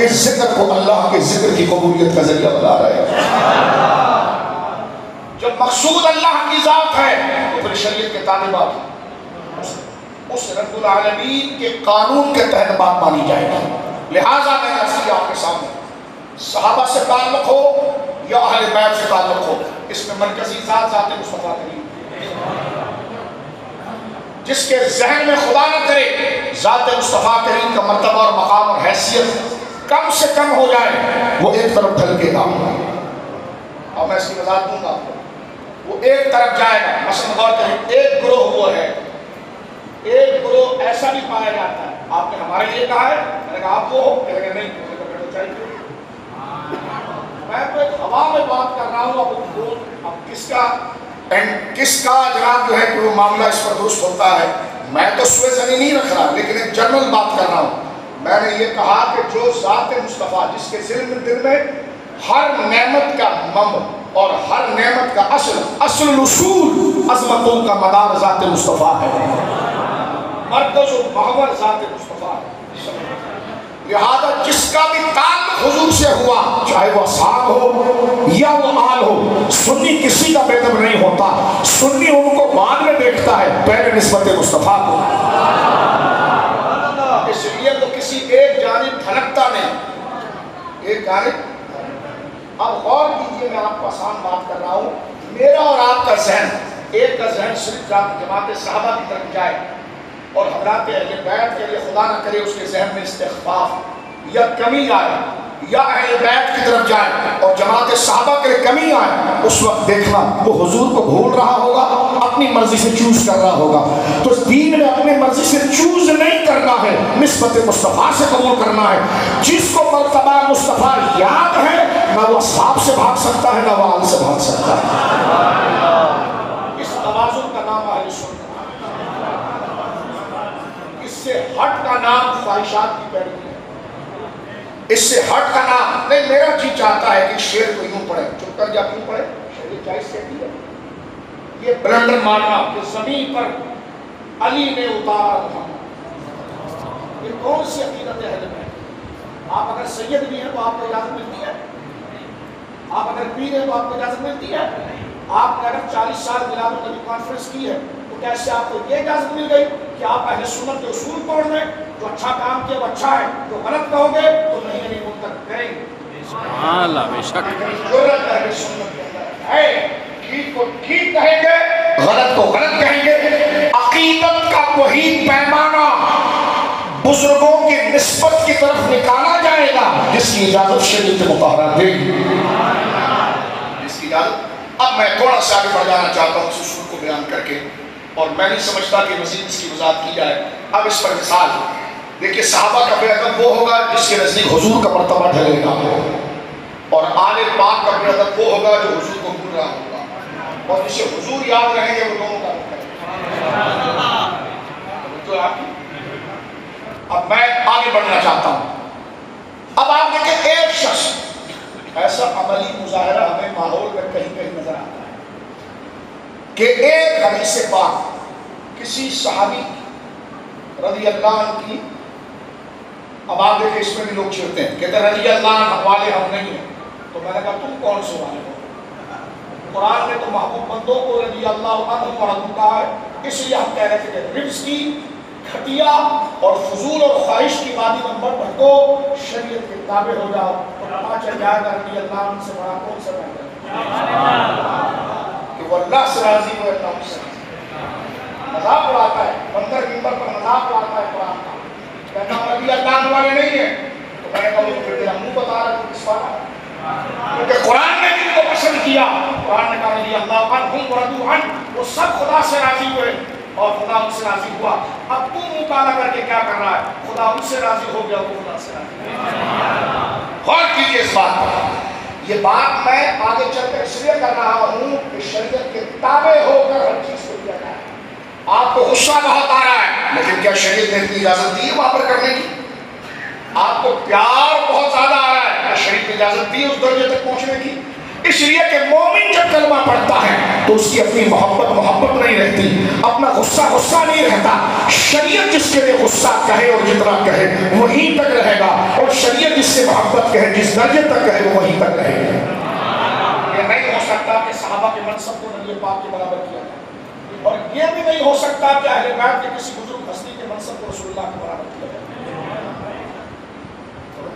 اپنے ذکر کو اللہ کے ذکر کی قبولیت کا ذریعہ بنا رہے ہیں۔ جب مقصود اللہ کی ذات ہے تو پھر شریعت کے طالبات اس رب العالمین کے قانون کے تحت بات مانی جائے گی۔ لہٰذا میں نے عرض کیا آپ کے سامنے، صحابہ سے تعلق ہو یا اہل بیت سے تعلق ہو، اس میں مرکزی ذات ذات مصطفیٰ کریم، جس کے ذہن میں خدا نہ کرے ذات مصطفیٰ کریم کا مرتبہ اور مقام اور حیثیت کم سے کم ہو جائے، وہ ایک طرف ڈھلکے گا۔ اور میں اس کی وضاحت دوں گا، وہ ایک طرف جائے گا۔ مثلا غور کریں، ایک گروہ وہ ہے، ایک گروہ ایسا بھی پایا جاتا ہے، آپ نے ہمارے لیے کہا ہے، میں نے کہا آپ وہ ہو، کہہ رہے نہیں، مجھے تو بیٹھو چاہیے۔ میں تو ایک ہوا میں بات کر رہا ہوں، اب کس کا جناب جو ہے کہ وہ معاملہ اس پر درست ہوتا ہے، میں تو سوئے زنی نہیں رکھ رہا، لیکن ایک جنرل بات کر رہا ہوں۔ میں نے یہ کہا کہ جو ذات مصطفیٰ، جس کے دل میں ہر نعمت کا منبع اور ہر نعمت کا اصل اصول عظمتوں کا مدار ذات مصطفیٰ ہے، مرکز و محور ذات مصطفیٰ ہے۔ لہذا جس کا بھی تعلق حضور سے ہوا، چاہے وہ اصحاب ہو یا وہ آل ہو، سنی کسی کا بیدب نہیں ہوتا، سنی ان کو بعد میں دیکھتا ہے، پہلے نسبت مصطفیٰ کو۔ اس لیے تو کسی ایک جانب دھڑکتا نہیں، ایک جانب۔ اب غور کیجئے، میں آپ کو آسان بات کر رہا ہوں، میرا اور آپ کا ذہن، ایک کا ذہن صرف جماعت صحابہ کی طرف جائے اور حضرات اہل بیت کے لیے خدا نہ کرے اس کے ذہن میں استخفاف یا کمی آئے، یا اہل بیت کی طرف جائے اور جماعت صحابہ کے لیے کمی آئے، اس وقت دیکھنا وہ حضور کو بھول رہا ہوگا، اپنی مرضی سے چوز کر رہا ہوگا۔ تو اس دین میں اپنی مرضی سے چوز نہیں کرنا ہے، نسبت مصطفیٰ سے قبول کرنا ہے۔ جس کو مرتبہ مصطفیٰ یاد ہے، نہ وہ اصحاب سے بھاگ سکتا ہے، نہ وہ آل سے بھاگ سکتا ہے۔ اس توازن کا نام اہل سنت، اس سے ہٹ کا نام خواہشات کی پیروی ہے، اس سے ہٹ کا نام نہیں۔ میرا جی چاہتا ہے کہ شعر کو یوں پڑھے، چپ کر جا کیوں پڑھے، شریعت جائز کہتی ہے۔ یہ بلندر مارنا کہ زمین پر علی نے اتارا محمد، یہ کون سی عقیدت ہے؟ آپ اگر سید بھی ہیں تو آپ کو اجازت ملتی ہے، آپ اگر پیر ہیں تو آپ کو اجازت ملتی ہے، آپ نے اگر 40 سال میلاد النبی کانفرنس کی ہے تو کیسے آپ کو یہ اجازت مل گئی کہ آپ اہل سنت کے اصول توڑ دیں؟ جو اچھا کام کیا وہ اچھا ہے، جو غلط کہو گے تو نہیں منکر کریں گے۔ سبحان اللہ، بے شک جرأت اہل سنت کے اندر ہے، ٹھیک کو ٹھیک کہیں گے، غلط کو غلط کہیں گے۔ عقیدت کا وہی پیمانہ بزرگوں کی نسبت کی طرف نکالا جائے گا جس کی اجازت شریعت مطہرہ دے گی، جس کی اجازت۔ اب میں تھوڑا سا آگے بڑھ جانا چاہتا ہوں اس اصول کو بیان کر کے، اور میں نہیں سمجھتا کہ مزید اس کی وضاحت کی جائے۔ اب اس پر مثال دیکھیے، صحابہ کا بے ادب وہ ہوگا جس کے نزدیک حضور کا مرتبہ ڈھلے گا، اور آل پاک کا بے ادب وہ ہوگا جو حضور کو بھول رہا ہوگا، اور جسے حضور یاد رہیں گے وہ دونوں کا تو آپ کی۔ اب میں آگے بڑھنا چاہتا ہوں۔ اب آپ دیکھیں، ایک شخص ایسا عملی مظاہرہ ہمیں ماحول میں کہیں کہیں نظر آتا ہے کہ ایک حدیث پاک کسی صحابی رضی اللہ عنہ کی، اب آپ دیکھیں اس میں بھی لوگ چھڑتے ہیں، کہتے ہیں رضی اللہ عنہ والے ہم نہیں ہیں، تو میں نے کہا تم کون سے والے ہو؟ قرآن نے تو محبوب بندوں کو رضی اللہ عنہ مرحوم کہا ہے، اس لیے ہم کہہ رہے تھے کہ رزق کی گھٹیا اور فضول اور خواہش کی وادی میں مت بھٹکو، شریعت کے تابع ہو جاؤ، تو پتہ چل جائے گا رضی اللہ عنہ سے بڑا کون سا بہتر کہ وہ اللہ سے راضی ہو، اللہ سے مذاق اڑاتا ہے، بندر ممبر پر مذاق اڑاتا ہے قرآن کا، کہتا ہوں رضی اللہ عنہ والے نہیں ہیں، تو میں نے کہا وہ پھر تیرا منہ بتا رہا ہے تو کس والا ہے؟ کیونکہ قرآن نے جن کو پسند کیا، قرآن نے کہا رضی اللہ عنہم ورضوا عنہ، وہ سب خدا سے راضی ہوئے اور خدا ان سے راضی ہوا۔ اب تو مطالعہ کر کے کیا کر رہا ہے؟ خدا ان سے راضی ہو گیا، وہ خدا سے راضی ہو۔ غور کیجیے اس بات پر، یہ بات میں آگے چل کر اس لیے کر رہا ہوں کہ شریعت کے تابع ہو کر ہر چیز کو کیا جائے۔ آپ کو غصہ بہت آ رہا ہے، لیکن کیا شریعت نے اتنی اجازت دی ہے وہاں پر کرنے کی؟ آپ کو پیار بہت زیادہ آ رہا ہے، کیا شریعت نے اجازت دی ہے اس درجے تک پہنچنے کی؟ اس لیے کہ مومن جب کلمہ پڑھتا ہے تو اس کی اپنی محبت نہیں رہتی، اپنا غصہ نہیں رہتا۔ شریعت جس کے لیے غصہ کہے اور جتنا کہے وہیں تک رہے گا، اور شریعت جس سے محبت کے ہے جس درجے تک ہے وہ وہیں تک رہے گا. یہ نہیں ہو سکتا کہ صحابہ کے منصب کو نبی پاک کے برابر کیا جائے، اور یہ بھی نہیں ہو سکتا کہ اہل بیت کے کسی بزرگ ہستی کے منصب کو رسول اللہ کے برابر کیا جائے.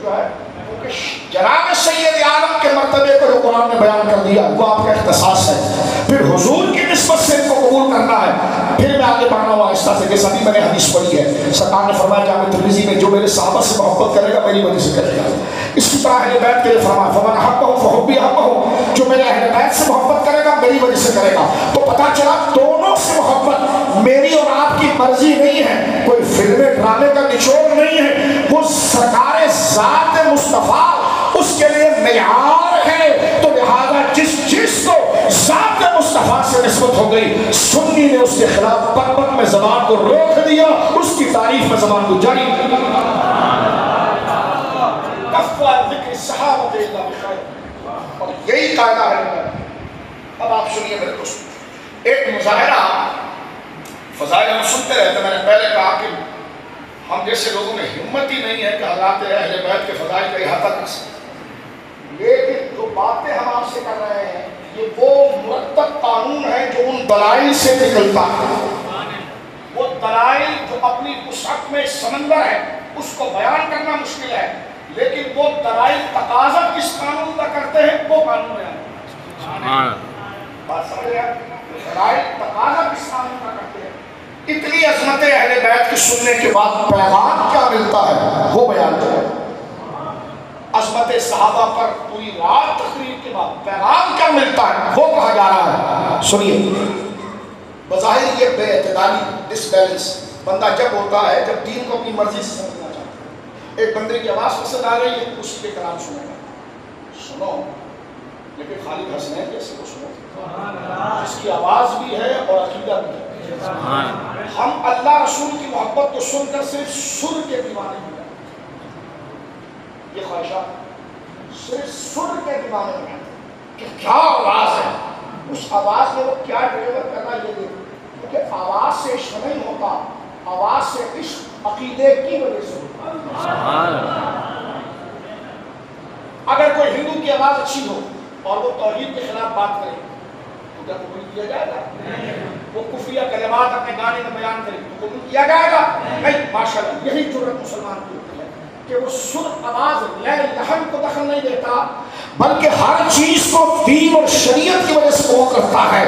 جو ہے کیونکہ جناب سید عالم کے مرتبے کو جو قرآن نے بیان کر دیا وہ آپ کا اختصاص ہے. پھر حضور کی نسبت سے ان کو قبول کرنا ہے. پھر میں آگے بڑھنا ہوں آہستہ سے، جیسا بھی میں نے حدیث پڑھی ہے. سرکار نے فرمایا جامع ترمذی میں جو میرے صحابہ سے محبت کرے گا میری وجہ سے کرے گا. اس کی طرح اہل بیت کے لیے فرمایا فمن احبہ فحبی احبہ، جو میرے اہل بیت سے محبت کرے گا میری وجہ سے کرے گا. تو پتہ چلا دونوں سے محبت میری اور آپ کی مرضی نہیں ہے، کوئی فلم ڈرامے کا نچوڑ نہیں ہے، وہ سرکار ذات مصطفیٰ اس کے لیے معیار ہے. تو لہذا جس چیز کو ذات مصطفیٰ سے نسبت ہو گئی، سنی نے اس کے خلاف پک پک میں زبان کو روک دیا، اس کی تعریف میں زبان کو جاری کیا. اور یہی قاعدہ ہے. اب آپ سنیے میرے دوست، ایک مظاہرہ فضائل ہم سنتے رہتے. میں نے پہلے کہا کہ ہم جیسے لوگوں میں ہمت ہی نہیں ہے کہ حضرات اہل بیت کے فضائل کا احاطہ کر سکیں، لیکن جو باتیں ہم آپ سے کر رہے ہیں یہ وہ مرتب قانون ہے جو ان دلائل سے نکلتا ہے. وہ دلائل جو اپنی وسعت میں سمندر ہے اس کو بیان کرنا مشکل ہے، لیکن وہ دلائل تقاضا کس قانون کا کرتے ہیں وہ قانون بیان. بات سمجھ رہے ہیں؟ دلائل تقاضا کس قانون کا کرتے ہیں. اتنی عظمت اہل بیت کی سننے کے بعد پیغام کیا ملتا ہے وہ بیان کریں. عظمت صحابہ پر پوری رات تقریر کے بعد پیغام کیا ملتا ہے وہ کہا جا رہا ہے. سنیے، بظاہر یہ بے اعتدالی ڈس بیلنس بندہ جب ہوتا ہے جب دین کو اپنی مرضی سے سمجھنا چاہتا ہے. ایک بندے کی آواز پسند آ رہی ہے اس کے کلام سنے گا، سنو، لیکن خالد حسنین جیسے کو سنو جس کی آواز بھی ہے اور عقیدہ بھی ہے. ہم اللہ رسول کی محبت کو سن کر صرف سر کے دیوانے ہو جائیں. یہ خواہشات صرف سر کے دیوانے ہو جائیں کہ کیا آواز ہے، اس آواز میں وہ کیا ڈیلیور کرنا یہ دیکھو. کیونکہ آواز سے عشق نہیں ہوتا، آواز سے عشق عقیدے کی وجہ سے ہوتا. اگر کوئی ہندو کی آواز اچھی ہو اور وہ توحید کے خلاف بات کرے تو کیا قبول کیا جائے گا؟ وہ کفریہ کلمات اپنے گانے میں بیان کرے تو قبول کیا جائے گا؟ نہیں. ماشاءاللہ یہی جرأت مسلمان کی ہوتی ہے کہ وہ سر آواز لے لہن کو دخل نہیں دیتا، بلکہ ہر چیز کو دین اور شریعت کی وجہ سے وہ کرتا ہے.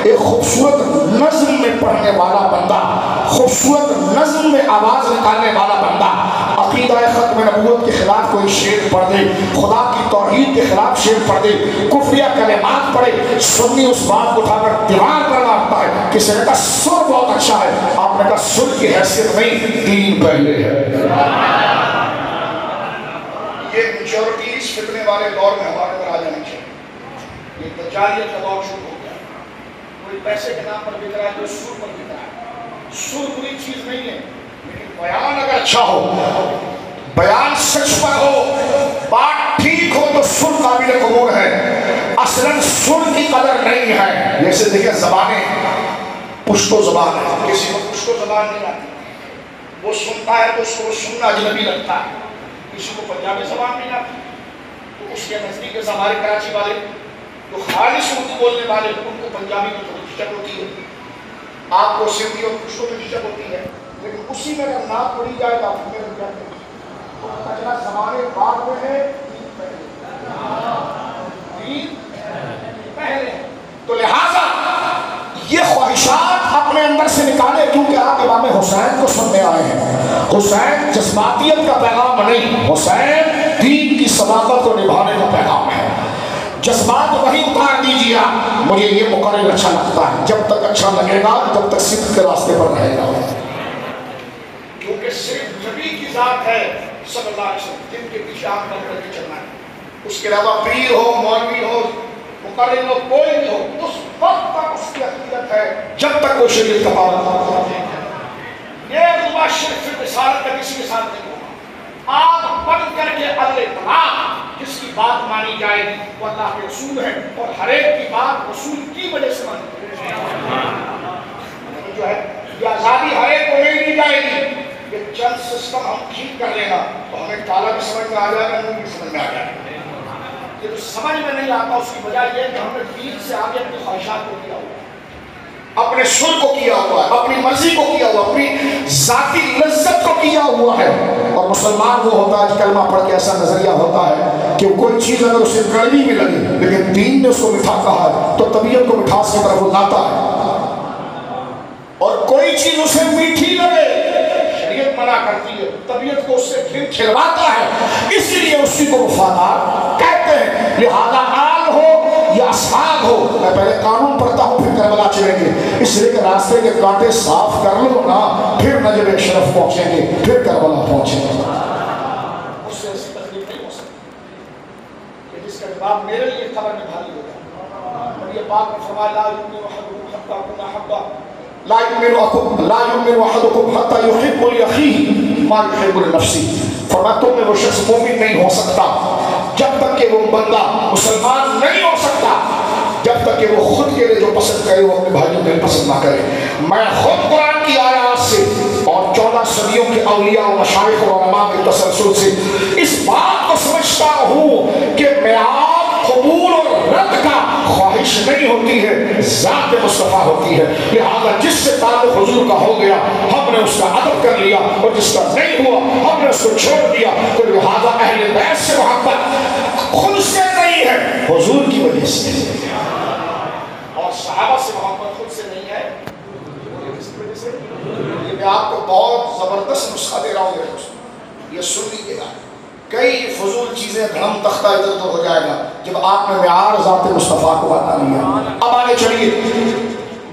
ایک خوبصورت نظم میں پڑھنے والا بندہ، خوبصورت نظم میں آواز نکالنے والا بندہ عقیدہ ختم نبوت کے خلاف کوئی شعر پڑھ دے، خدا کی توحید کے خلاف شعر پڑھ دے، کفریہ کلمات پڑھے، سنی اس بات کو اٹھا کر دیوار پر مارتا ہے. کسی نے کہا سر بہت اچھا ہے، آپ نے کہا سر کی حیثیت نہیں، دین پہلے ہے. یہ میچورٹی اس فتنے والے دور میں ہمارے پر آ جانی چاہیے. یہ دجالیت کا دور شروع ہو گیا. کوئی پیسے کے نام پر بک رہا ہے، کوئی سر پر بک رہا ہے. سر بری چیز نہیں ہے، لیکن بیان اگر اچھا ہو، بیان سچ پر ہو، بات ٹھیک ہو تو سر قابل قبول ہے. اصلاً سر کی قدر نہیں ہے. جیسے دیکھیں زبانیں پشتو زبان ہے، کسی کو پشتو زبان نہیں آتی، وہ سنتا ہے تو اس کو سننا اجنبی لگتا ہے. کسی کو پنجابی زبان نہیں آتی تو اس کے نزدیک ہمارے کراچی والے جو خالص اردو بولنے والے ان کو پنجابی میں تھوڑی جھجک ہوتی ہے، آپ کو سندھی اور پشتو میں جھجک ہوتی ہے. لیکن اسی میں اگر نعت پڑھی جائے تو آپ لگ جاتے ہیں تو پتہ چلا زمانے بعد میں ہے، دین پہلے. تو لہٰذا یہ خواہشات اپنے اندر سے نکالے، کیونکہ آپ امام حسین کو سننے آئے ہیں. حسین جذباتیت کا پیغام نہیں، حسین دین کی صداقت کو نبھانے کا پیغام ہے. جذبات وہی اتار دیجیے. مجھے یہ مقرر اچھا لگتا ہے، جب تک اچھا لگے گا جب تک صدق کے راستے پر رہے گا. کیونکہ صرف نبی کی ذات ہے صلی اللہ علیہ وسلم جن کے پیچھے آپ کر کے چلنا ہے. اس کے علاوہ پیر ہو، مولوی ہو، مقرر ہو، کوئی بھی ہو، اس وقت تک اس کی عقیدت ہے جب تک وہ شریعت کا پابند ہے. یہ مباشر صرف رسالت کا کسی کے ساتھ نہیں ہوگا. آپ بند کر کے اللہ جس کی بات مانی جائے گی وہ اللہ کے رسول ہے، اور ہر ایک کی بات رسول کی وجہ سے مانی جو ہے. یہ آزادی ہر ایک کو نہیں دی جائے گی. کہ چند سسٹم ہم ٹھیک کر لینا تو ہمیں تالا بھی سمجھ میں آ جائے گا، نور بھی سمجھ میں آ جائے گا۔ یہ تو سمجھ میں نہیں آتا، اس کی وجہ یہ ہے کہ ہم نے دین سے آگے اپنی خواہشات کو کیا ہوا ہے، اپنے سر کو کیا ہوا ہے، اپنی مرضی کو کیا ہوا، اپنی ذاتی لذت کو کیا ہوا ہے۔ اور مسلمان وہ ہوتا ہے کلمہ پڑھ کے ایسا نظریہ ہوتا ہے کہ کوئی چیز اگر اسے کڑوی بھی لگے لیکن دین نے اس کو مٹھا کہا ہے تو طبیعت کو مٹھاس کی طرف وہ لاتا ہے، اور کوئی چیز اسے میٹھی لگے شریعت منع کرتی ہے، طبیعت کو اس سے پھر کھلواتا ہے، اس لیے اسی کو وفادار کہتے ہیں۔ لہذا آل ہو یا اصحاب ہو، میں پہلے قانون پڑھتا ہوں پھر کربلا چلیں گے، اس لیے کہ راستے کے کانٹے صاف کر لو نا، پھر نجب اشرف پہنچیں گے، پھر کربلا پہنچیں گے۔ اس سے ایسی تکلیف نہیں ہو سکتی کہ جس کا جواب میرے لیے قبر میں بھاری ہوگا۔ نبی پاک نے فرمایا لا یؤمن احدکم حتی اکون احب لا یؤمن احدکم حتی یحب لأخیہ ما یحب لنفسہ، فرمایا تم میں وہ شخص مومن نہیں ہو سکتا جب تک کہ وہ بندہ مسلمان نہیں ہو سکتا جب تک کہ وہ خود کے لیے جو پسند کرے وہ اپنے بھائیوں کے لیے پسند نہ کرے۔ میں خود قرآن کی آیات سے اور 14 صدیوں کے اولیاء و مشائخ و علماء کے تسلسل سے اس بات کو سمجھتا ہوں کہ معیار قبول اور رد کا خواہش نہیں ہوتی ہے، ذات مصطفیٰ ہوتی ہے۔ لہذا جس سے تعلق حضور کا ہو گیا ہم نے اس کا ادب کر لیا، اور جس کا نہیں ہوا ہم نے اس کو چھوڑ دیا۔ تو لہذا اہل بیت سے محبت خود سے نہیں ہے، حضور کی وجہ سے، اور صحابہ سے محبت خود سے نہیں ہے، کس کی وجہ سے؟ یہ میں آپ کو بہت زبردست نسخہ دے رہا ہوں، یہ سن لیجیے گا، کئی فضول چیزیں دھڑم تختہ ادھر ادھر ہو جائے گا جب آپ نے معیار ذات مصطفیٰ کو بتا لیا۔ اب آگے چلیے،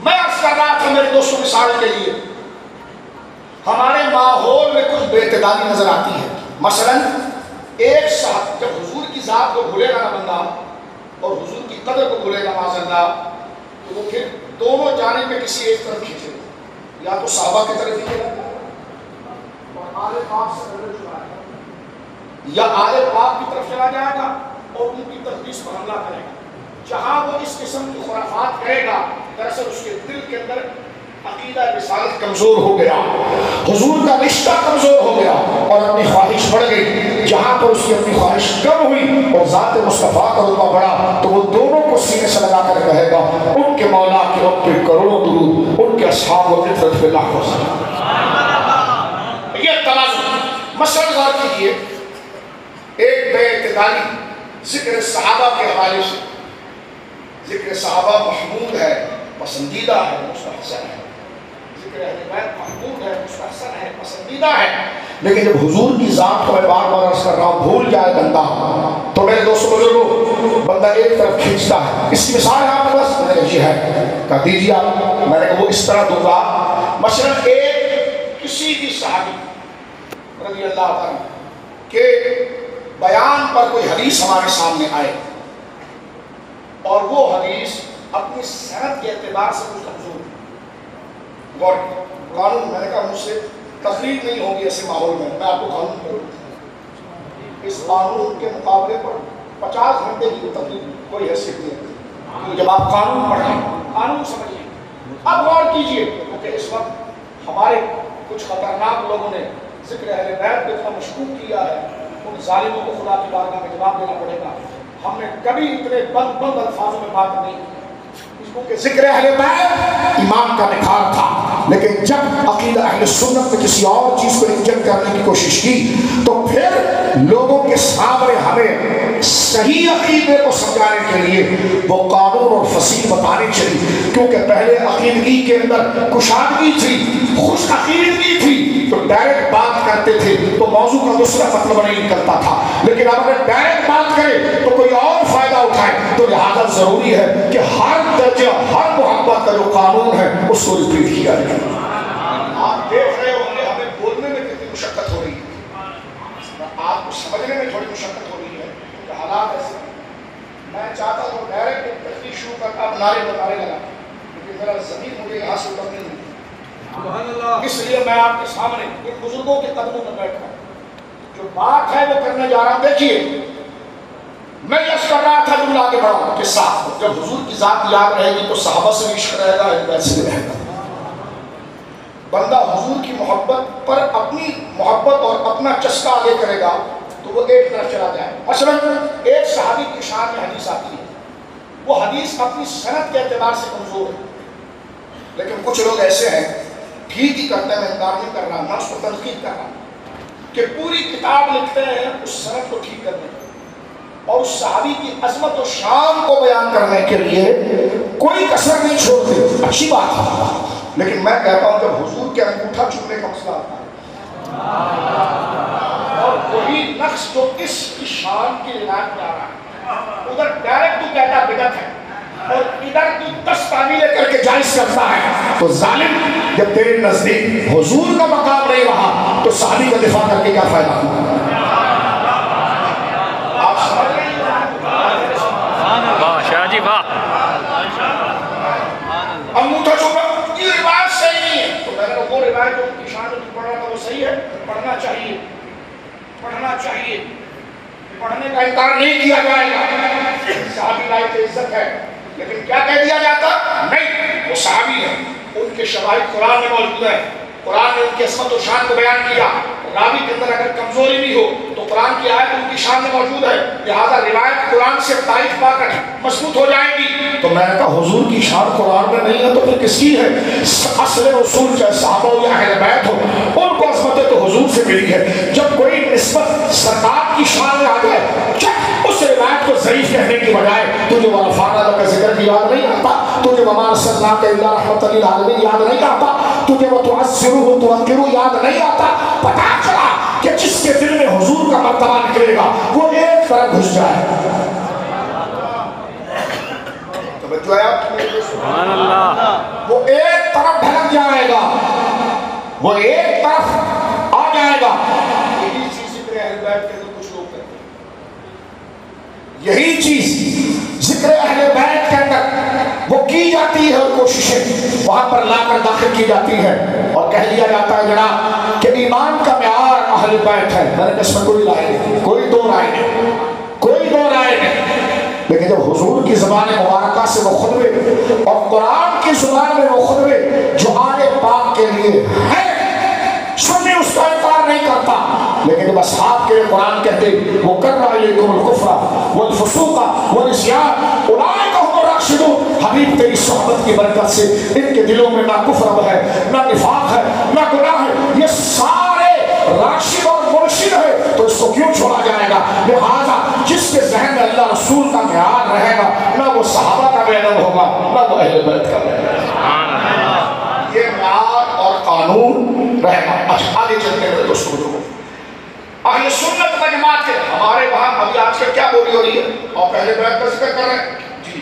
میں عرض کر رہا تھا میرے دوستوں مثال کے لیے ہمارے ماحول میں کچھ بے اعتدالی نظر آتی ہے۔ مثلا ایک ساتھ جب حضور کی ذات کو بھولے گا نا بندہ اور حضور کی قدر کو بھولے گا معاذ اللہ، تو وہ پھر دونوں جانب میں کسی ایک طرف کھینچے گا، یا تو صحابہ کی طرف کھینچے گا اور آل پاک سے نظر چرائے گا، یا آل پاک کی طرف چلا جائے گا اور ان کی تقدیس پر حملہ کرے گا۔ جہاں وہ اس قسم کی خرافات کرے گا دراصل اس کے دل کے اندر عقیدہ رسالت کمزور ہو گیا، حضور کا رشتہ کمزور ہو گیا اور اپنی خواہش بڑھ گئی۔ جہاں پر اس کی اپنی خواہش کم ہوئی اور ذات مصطفیٰ کا رتبہ بڑھا تو وہ دونوں کو سینے سے لگا کر کہے گا ان کے مولا کے رب پہ کروڑوں درود، ان کے اصحاب و عطرت پہ لاکھوں سلام۔ یہ توازن مثلا غور کیجیے، ایک بے اعتدالی ذکر صحابہ کے حوالے سے، ذکر صحابہ محمود ہے، پسندیدہ ہے، مستحسن ہے، ذکر اہل بیت محمود ہے، مستحسن ہے، پسندیدہ ہے، لیکن جب حضور کی ذات کو میں بار بار عرض کر رہا ہوں بھول جائے بندہ تو میرے دوستوں بزرگوں بندہ ایک طرف کھینچتا ہے۔ اس کی مثال ہے آپ کے پاس؟ میں نے یہ ہے، کہا دیجیے آپ، میں نے وہ اس طرح دوں گا۔ مثلا ایک کسی بھی صحابی رضی اللہ عنہ کہ بیان پر کوئی حدیث ہمارے سامنے آئے اور وہ حدیث اپنی صنعت کے اعتبار سے کچھ کمزور ہے، غور قانون، میں نے کہا مجھ سے تقریر نہیں ہوگی ایسے ماحول میں، میں آپ کو قانون کروں، اس قانون کے مقابلے پر 50 گھنٹے کی تقریر کوئی حیثیت نہیں ہے۔ جب آپ قانون پڑھیں قانون سمجھیں، اب غور کیجئے کیونکہ اس وقت ہمارے کچھ خطرناک لوگوں نے ذکر اہل بیت کو اتنا مشکوک کیا ہے، ان ظالموں کو خدا کی بارگاہ میں جواب دینا پڑے گا۔ ہم نے کبھی اتنے بند الفاظوں میں بات نہیں کہ ذکر اہل بیت ایمان کا نکھار تھا، لیکن جب عقیدہ اہل سنت میں کسی اور چیز کو انجیکٹ کرنے کی کوشش کی تو پھر لوگوں کے سامنے ہمیں صحیح عقیدے کو سمجھانے کے لیے وہ قانون اور فصیح بتانی چاہیے، کیونکہ پہلے عقیدگی کے اندر کشادگی تھی، خوش عقیدگی تھی، تو ڈائریکٹ بات کرتے تھے تو موضوع کا دوسرا مطلب نہیں نکلتا تھا، لیکن اب اگر ڈائریکٹ بات کرے تو کوئی اور فائدہ اٹھائے، تو لہذا ضروری ہے کہ ہر درجہ ہر محبت کا جو قانون ہے اس کو ریپیٹ کیا جائے۔ آپ دیکھ رہے ہوں گے ہمیں بولنے میں کتنی مشقت ہو رہی ہے، آپ کو سمجھنے میں تھوڑی مشقت ہو رہی ہے کہ حالات ایسے ہیں۔ میں چاہتا ہوں ڈائریکٹ ایک تقریر شروع کر اب نعرے بتانے لگا، لیکن میرا ضمیر مجھے یہاں سے اتر نہیں ہے، اس لیے میں آپ کے سامنے ان بزرگوں کے قدموں میں بیٹھا جو بات ہے وہ کرنے جا رہا ہوں۔ دیکھیے میں یش کر رہا تھا جملہ آگے بڑھاؤں کہ صاحب جب حضور کی ذات یاد رہے گی تو صحابہ سے بھی عشق رہے گا، اہل بیت سے بھی رہے گا۔ بندہ حضور کی محبت پر اپنی محبت اور اپنا چسکا آگے کرے گا تو وہ ایک طرف چلا جائے. مثلا ایک صحابی کی شان میں حدیث آتی ہے، وہ حدیث اپنی سند کے اعتبار سے کمزور ہے، لیکن کچھ لوگ ایسے ہیں ٹھیک ہی کرتے ہیں، میں انکار نہیں کر رہا، نہ اس کو تنقید کر رہا، کہ پوری کتاب لکھتے ہیں اس سند کو ٹھیک کرنے کے اور اس صحابی کی عظمت و شان کو بیان کرنے کے لیے کوئی کسر نہیں چھوڑتے. اچھی بات ہے، لیکن میں کہتا ہوں جب حضور کے انگوٹھا چھونے کا مسئلہ آتا ہے اور وہی نقص جو اس کی شان کی روایت میں آ رہا ہے، ادھر ڈائریکٹ تو کہتا بدعت ہے اور ادھر تو 10 تعمیلیں کر کے جائز کرتا ہے، تو ظالم جب تیرے نزدیک حضور کا مقام نہیں رہا تو صحابی کا دفاع کر کے کیا فائدہ؟ آپ سمجھ رہے ہیں؟ واہ شاہ جی واہ. انگوٹھا چھوڑا یہ روایت صحیح نہیں ہے، تو میں نے کہا وہ روایت جو ان کی شان میں پڑھ رہا تھا وہ صحیح ہے، پڑھنا چاہیے، پڑھنا چاہیے، پڑھنے کا انکار نہیں کیا جائے گا، صحابی لائق عزت ہے، لیکن کیا کہہ دیا جاتا؟ نہیں وہ صحابی ہے، ان کے شواہد قرآن میں موجود ہیں، قرآن نے ان کی عظمت و شان کو بیان کیا، راوی کے اندر اگر کمزوری بھی ہو تو قرآن کی آیت ان کی شان میں موجود ہے، لہذا روایت قرآن سے تائید پا کر مضبوط ہو جائے گی. تو میں نے کہا حضور کی شان قرآن میں نہیں ہے تو پھر کس کی ہے؟ اصل رسول چاہے صحابہ ہو یا اہل بیت ہو، ان کو عظمتیں تو حضور سے ملی ہے. جب کوئی نسبت سرکار کی شان میں آ جائے، اس روایت کو ضعیف کہنے کی بجائے تجھے ورفعنا لک ذکرک یاد نہیں آتا، تجھے وما ارسلناک الا رحمۃ للعالمین یاد نہیں آتا، تجھے وتعزرہ وتوقرہ یاد نہیں آتا. پتا چلا کہ جس کے دل میں حضور کا مرتبہ نکلے گا وہ ایک طرف گھس جائے. توجہ ہے آپ کی؟ سبحان اللہ. وہ ایک طرف ڈھلک جائے گا، وہ ایک طرف آ جائے گا. یہی چیز ذکر اہل بیت کے اندر کچھ لوگ کرتے ہیں، یہی چیز ذکر اہل بیت کے اندر وہ کی جاتی ہے اور کوششیں وہاں پر لا کر داخل کی جاتی ہے اور کہہ دیا جاتا ہے جناب کہ ایمان کا معیار اہل بیت ہے. میں نے اس میں کوئی رائے نہیں، کوئی دو رائے نہیں، کوئی دو رائے نہیں. لیکن جب حضور کی زبان مبارکہ سے وہ خطبے اور قرآن کی زبان میں وہ خطبے جو آل پاک کے لیے ہیں، سنی اس کا انکار نہیں کرتا، لیکن جب اصحاب کے قرآن کہتے وہ کرنا علیکم الکفر والفسوق والعصیان اولئک هم الراشدون، حبیب تیری صحبت کی برکت سے ان کے دلوں میں نہ کفر ہے، نہ نفاق ہے، نہ گناہ ہے، یہ سارے راشد اور مرشد ہے، تو اس کو کیوں چھوڑا جائے گا؟ لہذا جس کے ذہن میں اللہ رسول کا معیار رہے گا، نہ وہ صحابہ کا معیار ہوگا، نہ وہ اہل بیت کا معیار. یہ معیار اور قانون رہے گا. اچھا آگے چلتے ہیں دوستوں کو، اہل سنت و جماعت کے ہمارے وہاں ابھی آج کل کیا بولی ہو رہی ہے؟ اور پہلے بیت کا ذکر کر رہے ہیں جی،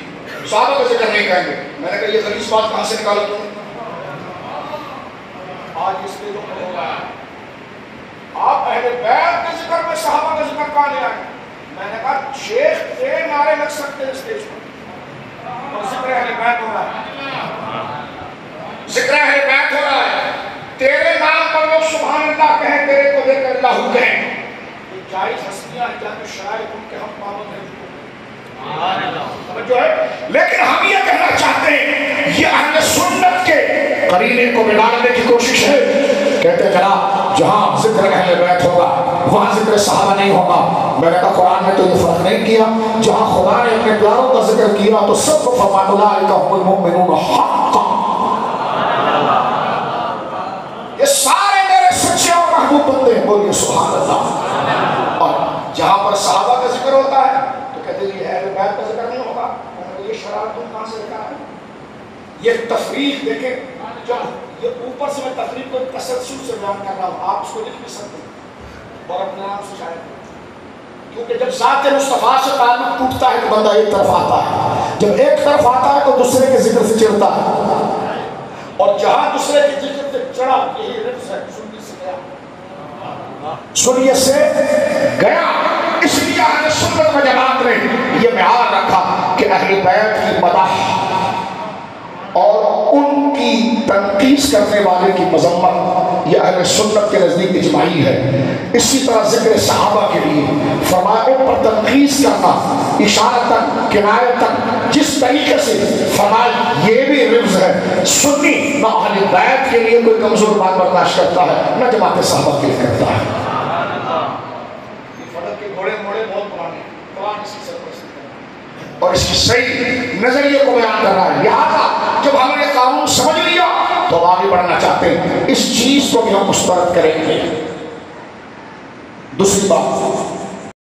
صحابہ کا ذکر نہیں کہیں گے. میں نے کہا یہ غلیظ بات کہاں سے نکالا تم؟ آج اس پہ جو ہو رہا ہے آپ اہل بیت کے ذکر میں صحابہ کا ذکر کہاں لے آئے؟ میں نے کہا شیخ تیرے نعرے لگ سکتے ہیں اسٹیج پر اور ذکر اہل بیت ہو رہا ہے، ذکر اہل بیت ہو رہا ہے، تیرے نام پر لوگ سبحان اللہ کہیں، تیرے کو دیکھ کر اللہ کہیں. یہ جائز ہستیاں ہیں جن کے شرائط ان کے ہم پابند ہیں جو ہے، لیکن ہم یہ کہنا چاہتے ہیں یہ اہل سنت کے قرینے کو بگاڑنے کی کوشش ہے. کہتے ہیں جناب جہاں ذکر اہل بیت ہوگا وہاں ذکر صحابہ نہیں ہوگا. میں نے کہا قرآن نے تو یہ فرق نہیں کیا، جہاں خدا نے اپنے پیاروں کا ذکر کیا تو سب کو فرمایا اولئک هم المؤمنون حقا، یہ سارے میرے سچے اور محبوب بندے ہیں. بولیے سبحان اللہ. اور جہاں پر صحابہ کا ذکر ہوتا ہے تو کہتے ہیں یہ اہل بیت کا ذکر نہیں ہوگا. یہ شرارت تم کہاں سے لکھا ہے؟ یہ تفریق دیکھیں، جب یہ اوپر سے میں تفریق کو تسلسل سے بیان کر رہا ہوں، آپ اس کو لکھ بھی سکتے ہیں اور اپنے نام سے شاید، کیونکہ جب ذات مصطفیٰ سے تعلق ٹوٹتا ہے تو بندہ ایک طرف آتا ہے، جب ایک طرف آتا ہے تو دوسرے کے ذکر سے چڑھتا ہے، اور جہاں دوسرے کے ذکر سے چڑھا یہی رفظ ہے، سنیت سے گیا، سنیت سے گیا. اس لیے اہل سنت و جماعت نے یہ معیار رکھا کہ اہل بیت کی مدح اور ان کی تنقیس کرنے والے کی مذمت یہ اہل سنت کے نزدیک اجماعی ہے۔ اسی طرح ذکر صحابہ کے لیے فرمایا ان پر تنقیس کرنا اشارتاً کنایتاً جس طریقے سے فرمایا یہ بھی رفض ہے۔ سنی نہ اہل بیت کے لیے کوئی کمزور بات برداشت کرتا ہے نہ جماعت صحابہ کے لیے کرتا ہے۔ اور اس کی صحیح نظریے کو بیان کر رہا ہے۔ لہٰذا جب ہم نے قانون سمجھ لیا تو آگے بڑھنا چاہتے ہیں، اس چیز کو بھی ہم مسترد کریں گے۔ دوسری بات